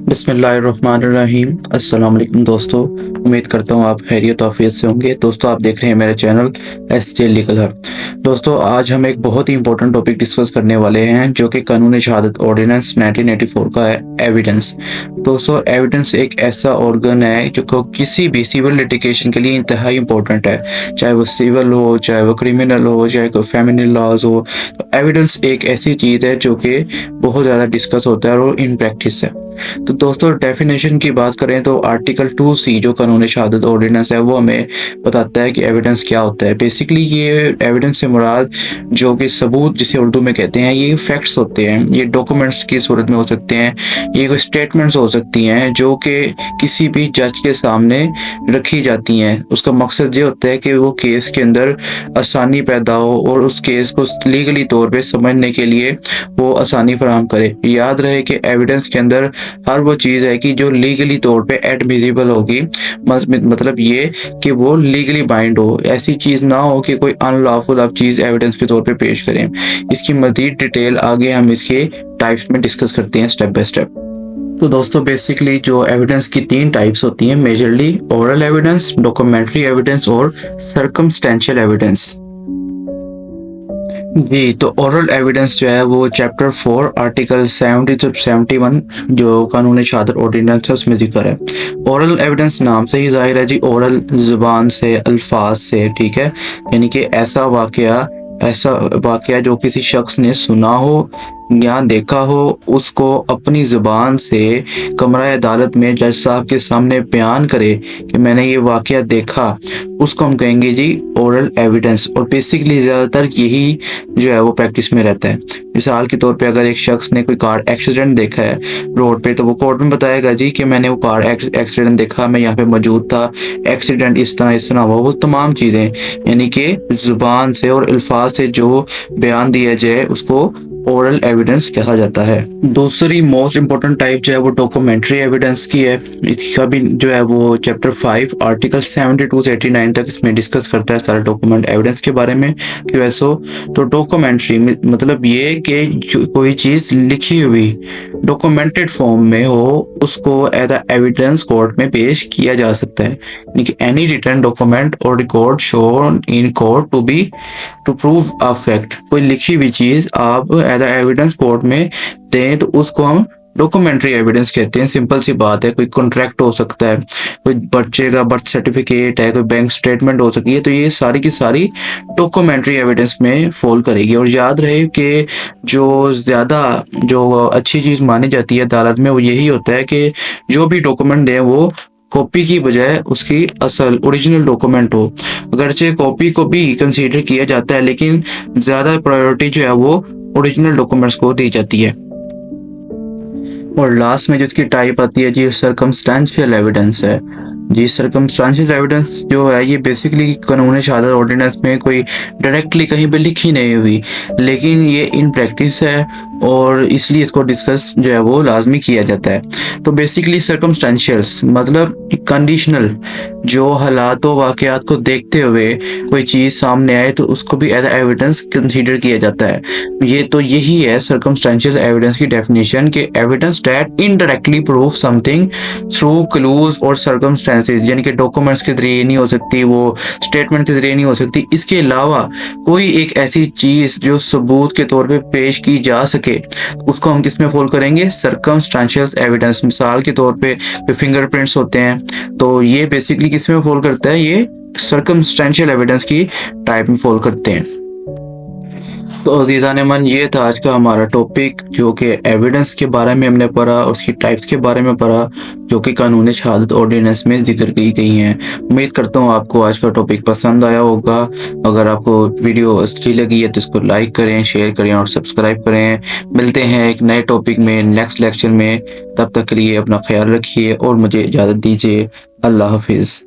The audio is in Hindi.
बिस्मिल्लाहिर्रहमानिर्रहीम। अस्सलाम वालेकुम दोस्तों, उम्मीद करता हूँ आप खैरियत आफियत से होंगे। दोस्तों, आप देख रहे हैं मेरा चैनल एसजे लीगल हब। दोस्तों, आज हम एक बहुत ही इंपॉर्टेंट टॉपिक डिस्कस करने वाले हैं जो कि कानून शहादत ऑर्डिनेंस 1984 का है, एविडेंस। दोस्तों, एविडेंस एक ऐसा ऑर्गन है जो को किसी भी सिविल लिटिगेशन के लिए इंतहाई इंपॉर्टेंट है, चाहे वो सिविल हो, चाहे वो क्रिमिनल हो, चाहे कोई फेमिनिल लॉज हो। एविडेंस एक ऐसी चीज़ है जो कि बहुत ज़्यादा डिस्कस होता है और इन प्रैक्टिस है। तो दोस्तों, डेफिनेशन की बात करें तो आर्टिकल 2C जो कानून शहादत ऑर्डिनेंस है वो हमें बताता है कि एविडेंस क्या होता है। बेसिकली ये एविडेंस से मुराद जो कि सबूत जिसे उर्दू में कहते हैं, ये फैक्ट्स होते हैं। ये डॉक्यूमेंट्स की सूरत में हो सकते हैं, ये कोई स्टेटमेंट्स हो सकती हैं जो कि किसी भी जज के सामने रखी जाती हैं। उसका मकसद ये होता है कि वो केस के अंदर आसानी पैदा हो और उस केस को लीगली तौर पे समझने के लिए वो आसानी फराहम करे। याद रहे कि एविडेंस के अंदर हर वो चीज़ है कि जो लीगली तौर पे एडमिसिबल होगी, मतलब ये कि वो लीगली बाइंड हो। ऐसी चीज़ ना हो कि कोई अनलॉफुल आप चीज़ एविडेंस के तौर पे पेश करें। इसकी मज़ीद डिटेल आगे हम इसके टाइप्स में डिस्कस करते हैं स्टेप बाय स्टेप। तो दोस्तों, बेसिकली जो एविडेंस की 3 टाइप्स होती हैं majorly: oral evidence, documentary evidence और सर्कमस्टेंशियल एविडेंस। जी, तो ओरल एविडेंस जो है वो चैप्टर 4 आर्टिकल 70 से 71 जो कानून शहादत ऑर्डिनेंस है उसमें जिक्र है। ओरल एविडेंस नाम से ही जाहिर है जी, ओरल जुबान से, अल्फाज से, ठीक है। यानी कि ऐसा वाकया जो किसी शख्स ने सुना हो या देखा हो, उसको अपनी जुबान से कमरा अदालत में जज साहब के सामने बयान करे कि मैंने ये वाकया देखा, उसको हम कहेंगे जी ओरल एविडेंस। और बेसिकली ज़्यादातर यही जो है वो प्रैक्टिस में रहता है। मिसाल के तौर पे अगर एक शख्स ने कोई कार एक्सीडेंट देखा है रोड पे, तो वो कोर्ट में बताएगा जी कि मैंने वो कार एक्सीडेंट देखा, मैं यहाँ पे मौजूद था, एक्सीडेंट इस तरह हुआ। वो तमाम चीज़ें यानी कि ज़ुबान से और अल्फाज से जो बयान दिया जाए उसको ओरल एविडेंस कहा जाता है। दूसरी मोस्ट इंपॉर्टेंट टाइप जो है वो डॉक्यूमेंट्री एविडेंस की है। इसका भी जो है वो चैप्टर 5 आर्टिकल 72 से 89 तक इसमें डिस्कस करता है सारा डॉक्यूमेंट एविडेंस के बारे में। क्यों ऐसो? तो डॉक्यूमेंट्री मतलब ये कि कोई चीज़ लिखी हुई डॉक्यूमेंटेड फॉर्म में हो, उसको एज अ एविडेंस कोर्ट में पेश किया जा सकता है। यानी कि एनी रिटन डॉक्यूमेंट और record shown in court to prove a fact. कोई लिखी हुई चीज आप एज अ एविडेंस कोर्ट में दें तो उसको हम डॉक्यूमेंट्री एविडेंस कहते हैं। सिंपल सी बात है, कोई कॉन्ट्रैक्ट हो सकता है, कोई बच्चे का बर्थ सर्टिफिकेट है, कोई बैंक स्टेटमेंट हो सकती है, तो ये सारी की सारी डॉक्यूमेंट्री एविडेंस में फॉल करेगी। और याद रहे कि जो अच्छी चीज मानी जाती है अदालत में वो यही होता है कि जो भी डॉक्यूमेंट दें वो कॉपी की बजाय उसकी असल ओरिजिनल डॉक्यूमेंट हो। अगरचे कॉपी को भी कंसीडर किया जाता है, लेकिन ज्यादा प्रायोरिटी जो है वो ओरिजिनल डॉक्यूमेंट्स को दी जाती है। और लास्ट में जिसकी टाइप आती है जी, सर्कमस्टेंशियल एविडेंस है। जी, सर्कमस्टेंशियल एविडेंस जो है ये बेसिकली कानून शहादत ऑर्डिनेंस में कोई डायरेक्टली कहीं पे लिखी नहीं हुई, लेकिन ये इन प्रैक्टिस है और इसलिए इसको डिस्कस जो है वो लाजमी किया जाता है। तो बेसिकली सर्कमस्टेंशियल्स मतलब कंडीशनल, जो हालात व वाकयात को देखते हुए कोई चीज़ सामने आए तो उसको भी एज एविडेंस कंसीडर किया जाता है। यही है सर्कमस्टेंशियल एविडेंस की डेफिनेशन कि evidence that indirectly prove something through clues और सर्कमस्टेंसेस। यानी कि डॉक्यूमेंट्स के जरिए नहीं हो सकती, वो स्टेटमेंट के जरिए नहीं हो सकती, इसके अलावा कोई एक ऐसी चीज जो सबूत के तौर पे पेश की जा सके, उसको हम किस में फॉल करेंगे? Circumstantial evidence. मिसाल के तौर पे फिंगरप्रिंट्स होते हैं, तो ये बेसिकली किस में फॉल करता है? ये सर्कमस्टेंशियल एविडेंस की टाइप में फॉल करते हैं। तो अजीज़ान मन, ये था आज का हमारा टॉपिक जो कि एविडेंस के बारे में हमने पढ़ा और उसकी टाइप्स के बारे में पढ़ा जो कि कानून शहादत ऑर्डिनेंस में जिक्र की गई हैं। उम्मीद करता हूँ आपको आज का टॉपिक पसंद आया होगा। अगर आपको वीडियो अच्छी लगी है तो इसको लाइक करें, शेयर करें और सब्सक्राइब करें। मिलते हैं एक नए टॉपिक में नेक्स्ट लेक्चर में। तब तक के लिए अपना ख्याल रखिए और मुझे इजाज़त दीजिए। अल्लाह हाफिज़।